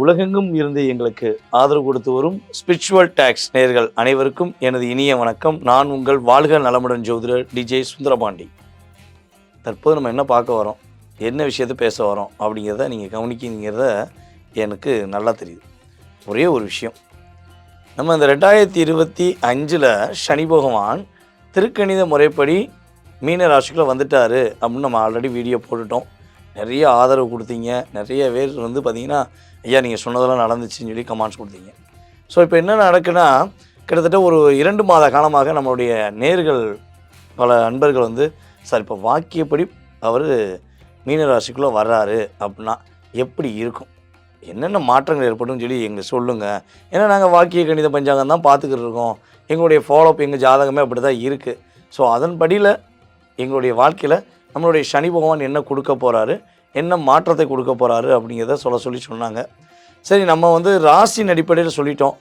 உலகெங்கும் இருந்து எங்களுக்கு ஆதரவு கொடுத்து வரும் ஸ்பிரிச்சுவல் டாக்ஸ் நேயர்கள் அனைவருக்கும் எனது இனிய வணக்கம். நான் உங்கள் வாழ்க நலமுடன் ஜோதிடர் டிஜே சுந்தரபாண்டி. தற்போது நம்ம என்ன பார்க்க வரோம், என்ன விஷயத்தை பேச வரோம் அப்படிங்கிறத நீங்கள் கவனிக்கிறத எனக்கு நல்லா தெரியுது. ஒரே ஒரு விஷயம், நம்ம இந்த 2025 சனி பகவான் திருக்கணித முறைப்படி மீன ராசிக்குள்ளே வந்துட்டார் அப்படின்னு நம்ம ஆல்ரெடி வீடியோ போட்டுட்டோம். நிறைய ஆதரவு கொடுத்தீங்க. நிறைய பேர் பார்த்திங்கன்னா, ஐயா நீங்கள் சொன்னதெல்லாம் நடந்துச்சுன்னு சொல்லி கமெண்ட்ஸ் கொடுத்தீங்க. ஸோ இப்போ என்ன நடக்குன்னா, கிட்டத்தட்ட ஒரு 2 மாத காலமாக நம்மளுடைய நேர்கள் பல அன்பர்கள் சார் இப்போ வாக்கியப்படி அவர் மீனராசிக்குள்ளே வர்றாரு அப்படின்னா எப்படி இருக்கும், என்னென்ன மாற்றங்கள் ஏற்படும் சொல்லி எங்களுக்கு சொல்லுங்கள். ஏன்னா நாங்கள் வாக்கிய கணித பஞ்சாங்கம் தான் பார்த்துக்கிட்டு இருக்கோம். எங்களுடைய ஃபாலோஅப் எங்கள் ஜாதகமே அப்படி தான் இருக்குது. ஸோ அதன்படியில் எங்களுடைய வாழ்க்கையில் நம்மளுடைய சனி பகவான் என்ன கொடுக்க போகிறாரு, என்ன மாற்றத்தை கொடுக்க போகிறாரு அப்படிங்கிறத சொல்லி சொன்னாங்க. சரி, நம்ம ராசியின் அடிப்படையில் சொல்லிட்டோம்.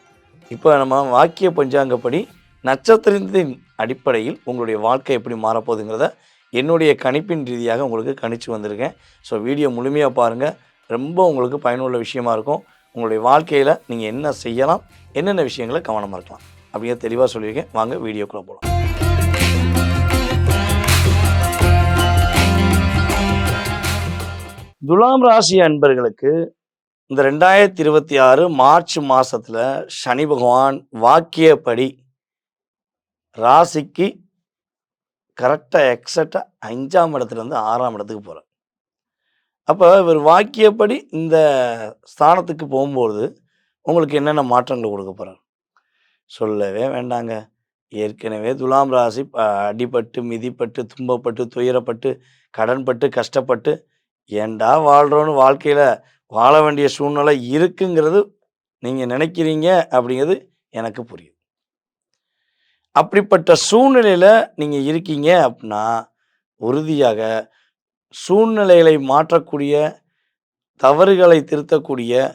இப்போ நம்ம வாக்கிய பஞ்சாங்கப்படி நட்சத்திரத்தின் அடிப்படையில் உங்களுடைய வாழ்க்கை எப்படி மாறப்போகுதுங்கிறத என்னுடைய கணிப்பின் ரீதியாக உங்களுக்கு கணிச்சு வந்திருக்கேன். ஸோ வீடியோ முழுமையாக பாருங்கள், ரொம்ப உங்களுக்கு பயனுள்ள விஷயமா இருக்கும். உங்களுடைய வாழ்க்கையில் நீங்கள் என்ன செய்யலாம், என்னென்ன விஷயங்களை கவனமாக இருக்கலாம் அப்படிங்கிறத தெளிவாக சொல்லியிருக்கேன். வாங்க வீடியோக்குள்ளே போகலாம். துலாம் ராசி அன்பர்களுக்கு இந்த 2026 மார்ச் மாதத்தில் சனி பகவான் வாக்கியப்படி ராசிக்கு கரெக்டாக எக்ஸாக்டாக 5ஆம் இடத்துலேருந்து 6ஆம் இடத்துக்கு போகிறார். அப்போ இவர் வாக்கியப்படி இந்த ஸ்தானத்துக்கு போகும்போது உங்களுக்கு என்னென்ன மாற்றங்கள் கொடுக்க போகிறார் சொல்லவே வேண்டாங்க. ஏற்கனவே துலாம் ராசி அடிபட்டு, மிதிப்பட்டு, துன்பப்பட்டு, துயரப்பட்டு, கடன்பட்டு, கஷ்டப்பட்டு ஏண்டா வாழ்கிறோன்னு வாழ்க்கையில் வாழ வேண்டிய சூழ்நிலை இருக்குங்கிறது நீங்கள் நினைக்கிறீங்க அப்படிங்கிறது எனக்கு புரியுது. அப்படிப்பட்ட சூழ்நிலையில் நீங்கள் இருக்கீங்க அப்படின்னா உறுதியாக சூழ்நிலைகளை மாற்றக்கூடிய, தவறுகளை திருத்தக்கூடிய,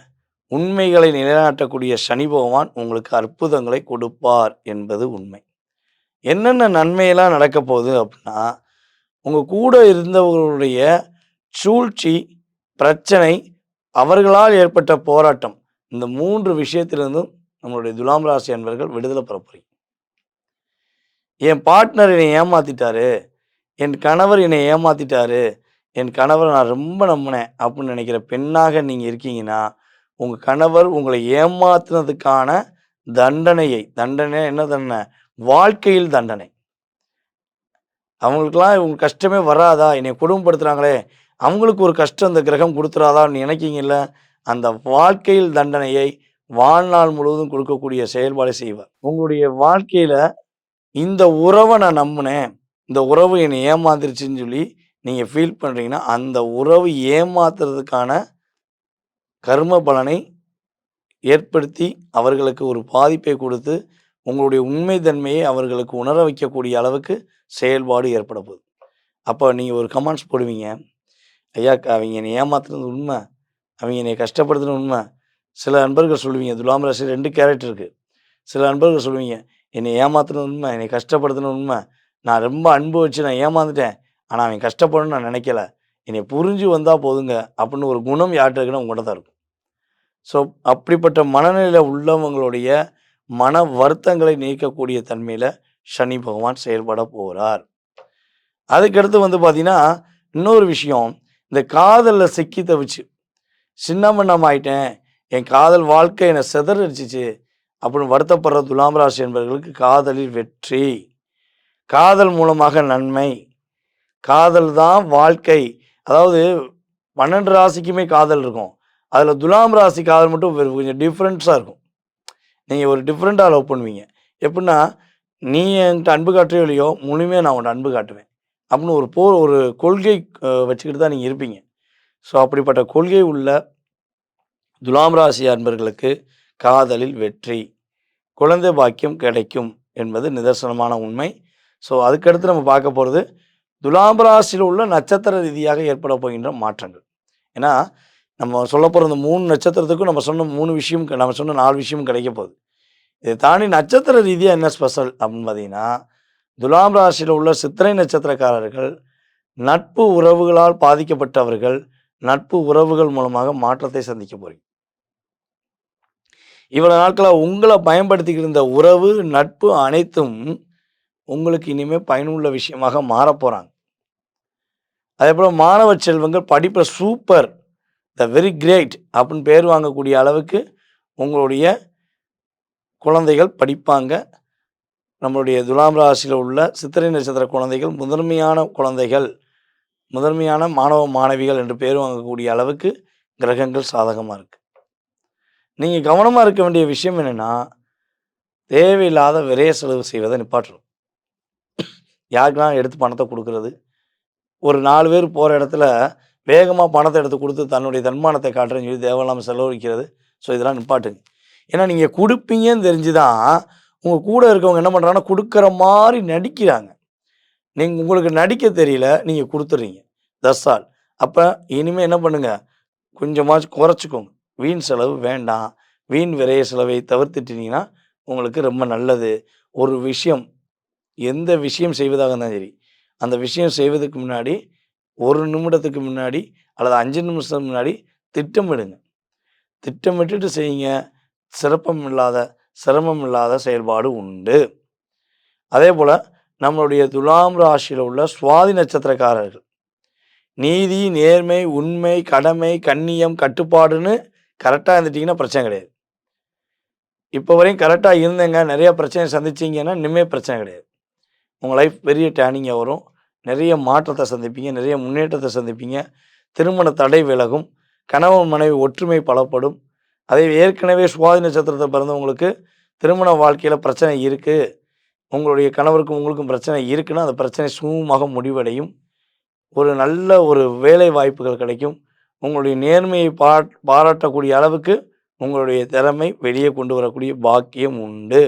உண்மைகளை நிலைநாட்டக்கூடிய சனி பகவான் உங்களுக்கு அற்புதங்களை கொடுப்பார் என்பது உண்மை. என்னென்ன நன்மையெல்லாம் நடக்க போகுது அப்படின்னா, உங்கள் கூட இருந்தவர்களுடைய சூழ்ச்சி, பிரச்சனை, அவர்களால் ஏற்பட்ட போராட்டம், இந்த 3 விஷயத்திலிருந்தும் நம்மளுடைய துலாம் ராசி அன்பர்கள் விடுதலை பெற போறீங்க. என் பார்ட்னர் என்னை ஏமாத்திட்டாரு, என் கணவர் என்னை ஏமாத்திட்டாரு, என் கணவரை நான் ரொம்ப நம்பினேன் அப்படின்னு நினைக்கிற பெண்ணாக நீங்கள் இருக்கீங்கன்னா, உங்கள் கணவர் உங்களை ஏமாத்துனதுக்கான தண்டனை என்ன தண்டனை, வாழ்க்கையில் தண்டனை. அவங்களுக்கெல்லாம் இவங்க கஷ்டமே வராதா, என்னை குடும்பப்படுத்துகிறாங்களே அவங்களுக்கு ஒரு கஷ்டம் இந்த கிரகம் கொடுத்துறாதான்னு நினைக்கிங்கல்ல, அந்த வாழ்க்கையில் தண்டனையை வாழ்நாள் முழுவதும் கொடுக்கக்கூடிய செயல்பாடு செய்வார். உங்களுடைய வாழ்க்கையில் இந்த உறவை நான் நம்பினேன், இந்த உறவு என்னை ஏமாந்துருச்சுன்னு சொல்லி நீங்கள் ஃபீல் பண்ணுறீங்கன்னா, அந்த உறவு ஏமாத்துறதுக்கான கர்ம பலனை ஏற்படுத்தி அவர்களுக்கு ஒரு பாதிப்பை கொடுத்து உங்களுடைய உண்மை தன்மையை அவர்களுக்கு உணர வைக்கக்கூடிய அளவுக்கு செயல்பாடு ஏற்பட போகுது. அப்போ நீங்கள் ஒரு கமெண்ட்ஸ் போடுவீங்க, ஐயா அவங்க என்னை ஏமாத்துறது உண்மை, அவங்க என்னை கஷ்டப்படுத்துறது உண்மை. சில நண்பர்கள் சொல்லுவீங்க, துலாம் ராசி 2 கேரக்டர் இருக்குது. சில நண்பர்கள் சொல்லுவீங்க, என்னை ஏமாத்துறது உண்மை, என்னை கஷ்டப்படுத்துறது உண்மை, நான் ரொம்ப அன்பு வச்சு நான் ஏமாந்துட்டேன், ஆனால் அவன் கஷ்டப்படணும்னு நான் நினைக்கல, என்னை புரிஞ்சு வந்தால் போதுங்க அப்படின்னு ஒரு குணம் யார்கிட்ட இருக்குன்னா உங்கள்கிட்ட தான் இருக்கும். ஸோ அப்படிப்பட்ட மனநிலையில் உள்ளவங்களுடைய மன வருத்தங்களை நீக்கக்கூடிய தன்மையில் சனி பகவான் செயல்பட போகிறார். அதுக்கடுத்து பார்த்தீங்கன்னா, இன்னொரு விஷயம், இந்த காதலில் சிக்கி தவிச்சு சின்னமண்ணம் ஆயிட்டேன், என் காதல் வாழ்க்கை என்னை சிதறடிச்சிச்சு அப்படின்னு வருத்தப்படுற துலாம் ராசி என்பவர்களுக்கு காதலில் வெற்றி, காதல் மூலமாக நன்மை, காதல் தான் வாழ்க்கை. அதாவது 12 ராசிக்குமே காதல் இருக்கும், அதில் துலாம் ராசி காதல் மட்டும் கொஞ்சம் டிஃப்ரெண்ட்ஸாக இருக்கும். நீங்கள் ஒரு டிஃப்ரெண்ட்டாக லவ் பண்ணுவீங்க. எப்படின்னா, நீ என்கிட்ட அன்பு காட்டுறியோ இல்லையோ, முழுமையாக நான் உன்ட்ட அன்பு காட்டுவேன் அப்படின்னு ஒரு கொள்கை வச்சுக்கிட்டு தான் நீங்கள் இருப்பீங்க. ஸோ அப்படிப்பட்ட கொள்கை உள்ள துலாம் ராசி அன்பர்களுக்கு காதலில் வெற்றி, குழந்தை பாக்கியம் கிடைக்கும் என்பது நிதர்சனமான உண்மை. ஸோ அதுக்கடுத்து நம்ம பார்க்க போகிறது துலாம் ராசியில் உள்ள நட்சத்திர ரீதியாக ஏற்பட போகின்ற மாற்றங்கள். ஏன்னா நம்ம சொல்ல போகிற இந்த 3 நட்சத்திரத்துக்கும் நம்ம சொன்ன 3 விஷயம், நம்ம சொன்ன 4 விஷயம் கிடைக்க போகுது. இதை தாண்டி நட்சத்திர ரீதியாக என்ன ஸ்பெஷல் அப்படின்னு பார்த்தீங்கன்னா, துலாம் ராசியில் உள்ள சித்திரை நட்சத்திரக்காரர்கள், நட்பு உறவுகளால் பாதிக்கப்பட்டவர்கள், நட்பு உறவுகள் மூலமாக மாற்றத்தை சந்திக்க போறீங்க. இவ்வளோ நாட்களாக உங்களை பயன்படுத்திக்கிட்டு இருந்த உறவு, நட்பு அனைத்தும் உங்களுக்கு இனிமேல் பயனுள்ள விஷயமாக மாறப்போகிறாங்க. அதேபோல் மாணவ செல்வங்கள் படிப்பில் சூப்பர், த வெரி கிரேட் அப்படின்னு பேர் வாங்கக்கூடிய அளவுக்கு உங்களுடைய குழந்தைகள் படிப்பாங்க. நம்மளுடைய துலாம் ராசியில் உள்ள சித்திரை நட்சத்திர குழந்தைகள் முதன்மையான குழந்தைகள், முதன்மையான மாணவ மாணவிகள் என்று பேர் வாங்கக்கூடிய அளவுக்கு கிரகங்கள் சாதகமாக இருக்குது. நீங்கள் கவனமாக இருக்க வேண்டிய விஷயம் என்னென்னா, தேவையில்லாத விரைய செலவு செய்வதை நிப்பாட்டணும். யாருக்கெல்லாம் எடுத்து பணத்தை கொடுக்கறது, ஒரு 4 பேர் போகிற இடத்துல வேகமாக பணத்தை எடுத்து கொடுத்து தன்னுடைய தன்மானத்தை காட்டுறேன்னு சொல்லி தேவையில்லாமல் செலவழிக்கிறது. ஸோ இதெல்லாம் நிப்பாட்டுங்க. ஏன்னா நீங்கள் கொடுப்பீங்கன்னு தெரிஞ்சு தான் உங்கள் கூட இருக்கவங்க என்ன பண்ணுறாங்கன்னா கொடுக்குற மாதிரி நடிக்கிறாங்க. உங்களுக்கு நடிக்க தெரியல, நீங்கள் கொடுத்துட்றீங்க. That's all. அப்போ இனிமேல் என்ன பண்ணுங்கள், கொஞ்சமாச்சும் குறைச்சிக்கோங்க. வீண் செலவு வேண்டாம். வீண் விரைய செலவை தவிர்த்துட்டீங்கன்னா உங்களுக்கு ரொம்ப நல்லது. ஒரு விஷயம், எந்த விஷயம் செய்வதாக இருந்தாலும் சரி, அந்த விஷயம் செய்வதற்கு முன்னாடி 1 நிமிடத்துக்கு முன்னாடி அல்லது 5 நிமிஷம் முன்னாடி திட்டமிடுங்க. திட்டமிட்டுட்டு செய்யுங்க. சிரமம் இல்லாத செயல்பாடு உண்டு. அதே போல் நம்மளுடைய துலாம் ராசியில் உள்ள சுவாதி நட்சத்திரக்காரர்கள் நீதி, நேர்மை, உண்மை, கடமை, கண்ணியம், கட்டுப்பாடுன்னு கரெக்டாக இருந்துட்டிங்கன்னா பிரச்சனை கிடையாது. இப்போ வரையும் கரெக்டாக இருந்தேங்க, நிறையா பிரச்சனை சந்திச்சிங்கன்னா இனிமேல் பிரச்சனை கிடையாது. உங்கள் லைஃப் பெரிய டேர்னிங்காக வரும். நிறைய மாற்றத்தை சந்திப்பீங்க, நிறைய முன்னேற்றத்தை சந்திப்பீங்க. திருமண தடை விலகும். கணவன் மனைவி ஒற்றுமை பலப்படும். அதே ஏற்கனவே சுவாதி நட்சத்திரத்தை பிறந்தவங்களுக்கு திருமண வாழ்க்கையில் பிரச்சனை இருக்குது, உங்களுடைய கணவருக்கும் உங்களுக்கும் பிரச்சனை இருக்குன்னா அந்த பிரச்சனை சுமூகமாக முடிவடையும். ஒரு நல்ல ஒரு வேலை வாய்ப்புகள் கிடைக்கும். உங்களுடைய நேர்மையை பாராட்டக்கூடிய அளவுக்கு உங்களுடைய திறமை வெளியே கொண்டு வரக்கூடிய பாக்கியம் உண்டு.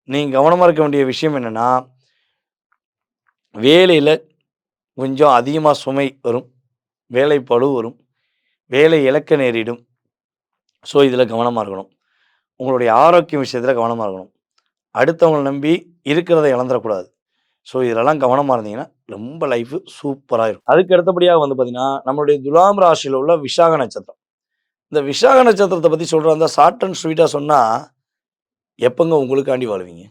நீங்கள் கவனமாக இருக்க வேண்டிய விஷயம் என்னென்னா, வேலையில் கொஞ்சம் அதிகமாக சுமை வரும், வேலை பளு வரும், வேலை இழக்க நேரிடும். ஸோ இதில் கவனமாக இருக்கணும். உங்களுடைய ஆரோக்கிய விஷயத்தில் கவனமாக இருக்கணும். அடுத்தவங்களை நம்பி இருக்கிறத இழந்துடக்கூடாது. ஸோ இதிலெல்லாம் கவனமாக இருந்தீங்கன்னா ரொம்ப லைஃபு சூப்பராக இருக்கும். அதுக்கு அடுத்தபடியாக வந்து பார்த்தீங்கன்னா, நம்மளுடைய துலாம் ராசியில் உள்ள விசாக நட்சத்திரம். இந்த விசாக நட்சத்திரத்தை பற்றி சொல்கிற அந்த ஷார்ட் அண்ட் ஸ்வீட்டாக சொன்னால், எப்போங்க உங்களுக்காண்டி வாழ்வீங்க?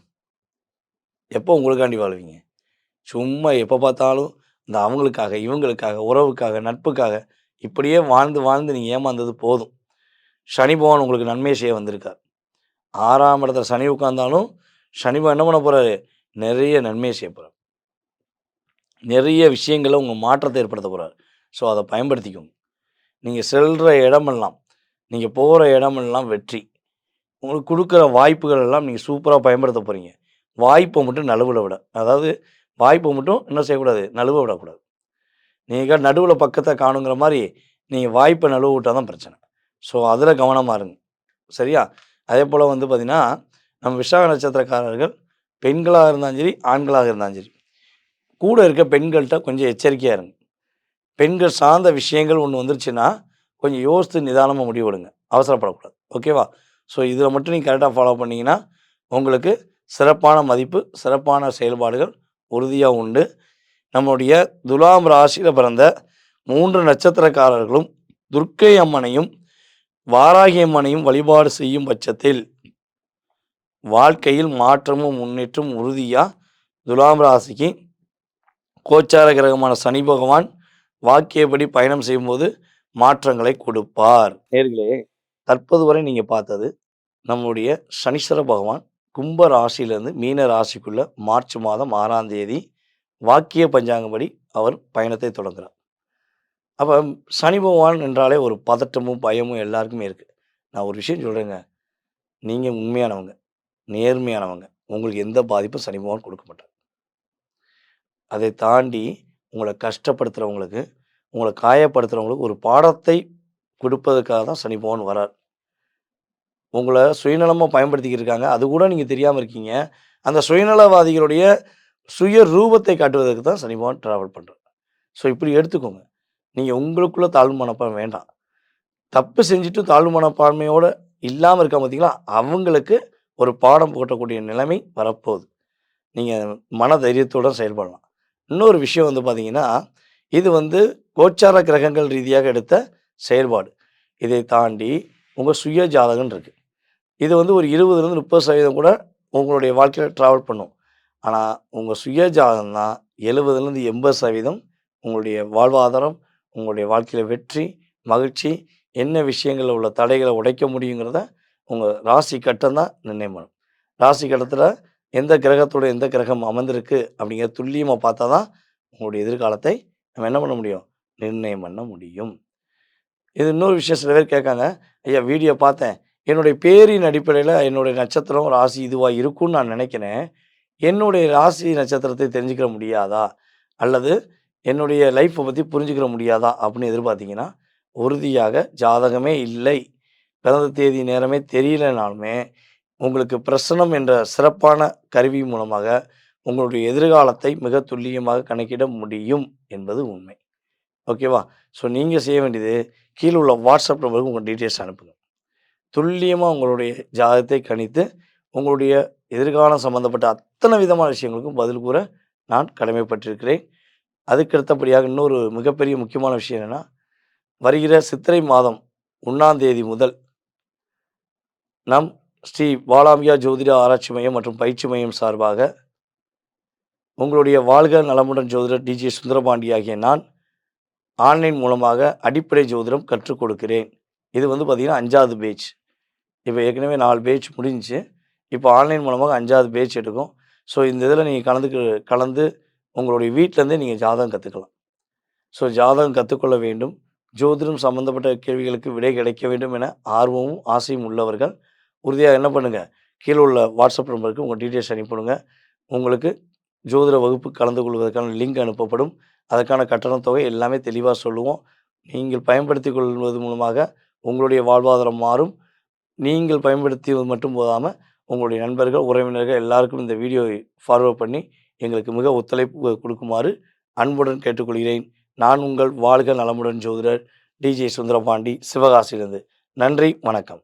எப்போ உங்களுக்காண்டி வாழ்வீங்க? சும்மா எப்போ பார்த்தாலும் இந்த அவங்களுக்காக, இவங்களுக்காக, உறவுக்காக, நட்புக்காக இப்படியே வாழ்ந்து வாழ்ந்து நீங்கள் ஏமாந்தது போதும். சனி பகவான் உங்களுக்கு நன்மையை செய்ய வந்திருக்கார். 6ஆம் இடத்துல சனி உட்கார்ந்தாலும் சனி பகவான் என்ன பண்ண போகிறாரு? நிறைய நன்மையை செய்ய போகிறார். நிறைய விஷயங்களில் உங்கள் மாற்றத்தை ஏற்படுத்த போகிறார். ஸோ அதை பயன்படுத்திக்கோங்க. நீங்கள் செல்கிற இடமெல்லாம், நீங்கள் போகிற இடமெல்லாம் வெற்றி. உங்களுக்கு கொடுக்குற வாய்ப்புகள் எல்லாம் நீங்கள் சூப்பராக பயன்படுத்த போகிறீங்க. வாய்ப்பை மட்டும் நழுவ விட, அதாவது வாய்ப்பை மட்டும் என்ன செய்யக்கூடாது, நழுவ விடக்கூடாது. நீங்கள் நடுவில் பக்கத்தை காணுங்கிற மாதிரி நீங்கள் வாய்ப்பை நழுவ விட்டால் தான் பிரச்சனை. ஸோ அதில் கவனமாக இருங்க. சரியா? அதே போல் வந்து பார்த்திங்கன்னா, நம்ம விசாக நட்சத்திரக்காரர்கள் பெண்களாக இருந்தாலும் சரி, ஆண்களாக இருந்தாலும் சரி, கூட இருக்க பெண்கள்கிட்ட கொஞ்சம் எச்சரிக்கையாக இருங்க. பெண்கள் சார்ந்த விஷயங்கள் ஒன்று வந்துருச்சுன்னா கொஞ்சம் யோசித்து நிதானமாக முடிவெடுங்க. அவசரப்படக்கூடாது. ஓகேவா? ஸோ இதில் மட்டும் நீங்கள் கரெக்டாக ஃபாலோ பண்ணிங்கன்னா உங்களுக்கு சிறப்பான மதிப்பு, சிறப்பான செயல்பாடுகள் உறுதியாக உண்டு. நம்முடைய துலாம் ராசியில் பிறந்த 3 நட்சத்திரக்காரர்களும் துர்க்கை அம்மனையும் வாராகி அம்மனையும் வழிபாடு செய்யும் பட்சத்தில் வாழ்க்கையில் மாற்றமும் முன்னேற்றம் உறுதியாக. துலாம் ராசிக்கு கோச்சார கிரகமான சனி பகவான் வாக்கியப்படி பயணம் செய்யும்போது மாற்றங்களை கொடுப்பார். நேர்களே, தற்போது வரை நீங்கள் பார்த்தது நம்முடைய சனீஸ்வர பகவான் கும்ப ராசியிலேருந்து மீன ராசிக்குள்ள மார்ச் மாதம் 6ஆம் தேதி வாக்கிய பஞ்சாங்கப்படி அவர் பயணத்தை தொடங்குகிறார். அப்போ சனி பகவான் என்றாலே ஒரு பதட்டமும் பயமும் எல்லாருக்குமே இருக்குது. நான் ஒரு விஷயம் சொல்கிறேங்க, நீங்கள் உண்மையானவங்க, நேர்மையானவங்க, உங்களுக்கு எந்த பாதிப்பும் சனி பகவான் கொடுக்க மாட்டார். அதை தாண்டி உங்களை கஷ்டப்படுத்துகிறவங்களுக்கு, உங்களை காயப்படுத்துகிறவங்களுக்கு ஒரு பாடத்தை கொடுப்பதற்காக தான் சனி பகவான் வரார். உங்களை சுயநலமாக பயன்படுத்திக்கிட்டு இருக்காங்க, அது கூட நீங்கள் தெரியாமல் இருக்கீங்க. அந்த சுயநலவாதிகளுடைய சுய ரூபத்தை காட்டுவதற்கு தான் சனி பகவான் ட்ராவல் பண்ணுறார். ஸோ இப்படி எடுத்துக்கோங்க. நீங்கள் உங்களுக்குள்ள தாழ்வு மனப்பான்மை வேண்டாம். தப்பு செஞ்சுட்டு தாழ்வு மனப்பான்மையோடு இல்லாமல் இருக்க பார்த்தீங்களா, அவங்களுக்கு ஒரு பாடம் போட்டக்கூடிய நிலைமை வரப்போகுது. நீங்கள் மன தைரியத்தோடு செயல்படலாம். இன்னொரு விஷயம் வந்து பார்த்தீங்கன்னா, இது வந்து கோச்சார கிரகங்கள் ரீதியாக எடுத்த செயல்பாடு. இதை தாண்டி உங்கள் சுய ஜாதகம் இருக்குது. இது வந்து ஒரு 20லேருந்து 30% கூட உங்களுடைய வாழ்க்கையில ட்ராவல் பண்ணும். ஆனா, உங்க சுய ஜாதகம் தான் 70லேருந்து 80% உங்களுடைய வாழ்வாதாரம், உங்களுடைய வாழ்க்கையில வெற்றி, மகிழ்ச்சி, என்ன விஷயங்கள்ல உள்ள தடைகள உடைக்க முடியுங்கிறத உங்க ராசி கட்டம் தான் நிர்ணயம் பண்ணும். ராசி கட்டத்தில எந்த கிரகத்தோட எந்த கிரகம் அமர்ந்திருக்கு அப்படிங்கிறத துல்லியமா பார்த்தா தான் உங்களுடைய எதிர்காலத்தை நம்ம என்ன பண்ண முடியும்? நிர்ணயம் பண்ண முடியும். இது இன்னொரு விஷயம் சில பேர் கேட்காங்க. ஐயா வீடியோ பார்த்தேன். என்னுடைய பேரின் அடிப்படையில என்னுடைய நட்சத்திரம், ராசி இதுவா இருக்கும்னு நான் நினைக்கிறேன். என்னுடைய ராசி நட்சத்திரத்தை தெரிஞ்சுக்கிற முடியாதா? அல்லது என்னுடைய லைஃப்ப பத்தி புரிஞ்சுக்கிற முடியாதா? அப்படின்னு எதிர்பார்த்தீங்கன்னா, உறுதியாக ஜாதகமே இல்லை. பிறந்த தேதி, நேரமே தெரியலனாலுமே, உங்களுக்கு பிரசனம் என்ற சிறப்பான கருவி மூலமாக உங்களுடைய எதிர்காலத்தை மிக துல்லியமாக கணக்கிட முடியும் என்பது உண்மை. ஓகேவா? ஸோ நீங்க செய்ய வேண்டியது, கீழ உள்ள வாட்ஸ்அப் நம்பருக்கு உங்க டீட்டெயில்ஸ் அனுப்புங்க. துல்லியமா உங்களுடைய ஜாதகத்தை கணித்து, உங்களுடைய எதிர்காலம் சம்மந்தப்பட்ட அத்தனை விதமான விஷயங்களுக்கும் பதில் கூற நான் கடமைப்பட்டிருக்கிறேன். அதுக்கு அடுத்தபடியாக இன்னொரு மிகப்பெரிய முக்கியமான விஷயம் என்னன்னா, வருகிற சித்திரை மாதம் 1ஆம் தேதி முதல் நம் ஸ்ரீ பாலாம்பிகா ஜோதிட ஆராய்ச்சி மையம் மற்றும் பயிற்சி மையம் சார்பாக, உங்களுடைய வாழ்க நலமுடன் ஜோதிடர் டிஜே சுந்தரபாண்டி ஆகிய நான் ஆன்லைன் மூலமாக அடிப்படை ஜோதிடம் கற்றுக் கொடுக்கிறேன். இது வந்து பார்த்தீங்கன்னா 5வது பேட்ச். இப்ப ஏற்கனவே 4 பேட்ச் முடிஞ்சுச்சு. இப்போ ஆன்லைன் மூலமாக 5வது பேட்ச் எடுக்கும். ஸோ இந்த இதில நீங்க கலந்து உங்களுடைய வீட்லருந்தே நீங்க ஜாதகம் கத்துக்கலாம். ஸோ ஜாதகம் கத்துக்கொள்ள வேண்டும். ஜோதிடம் சம்மந்தப்பட்ட கேள்விகளுக்கு விடை கிடைக்க வேண்டும் என ஆர்வமும், ஆசையும் உள்ளவர்கள் உறுதியா என்ன பண்ணுங்க, கீழ உள்ள வாட்ஸ்அப் நம்பருக்கு உங்க டீட்டெயில்ஸ் அனுப்பிவிடுங்க. உங்களுக்கு ஜோதிட வகுப்பு கலந்து கொள்வதற்கான லிங்க் அனுப்பப்படும். அதற்கான கட்டணத் தொகை எல்லாமே தெளிவா சொல்லுவோம். நீங்கள் பயன்படுத்திக் கொள்வது மூலமாக உங்களுடைய வாழ்வாதாரம் மாறும். நீங்கள் பயன்படுத்தியது மட்டும் போதாம, உங்களுடைய நண்பர்கள், உறவினர்கள் எல்லாருக்கும் இந்த வீடியோவை ஃபார்வர்ட் பண்ணி, எங்களுக்கு மிக ஒத்துழைப்பு குடுக்குமாறு அன்புடன் கேட்டுக்கொள்கிறேன். நான் உங்கள் வாழ்க நலமுடன் ஜோதிடர் டிஜே சுந்தரபாண்டி, சிவகாசியிலிருந்து. நன்றி, வணக்கம்.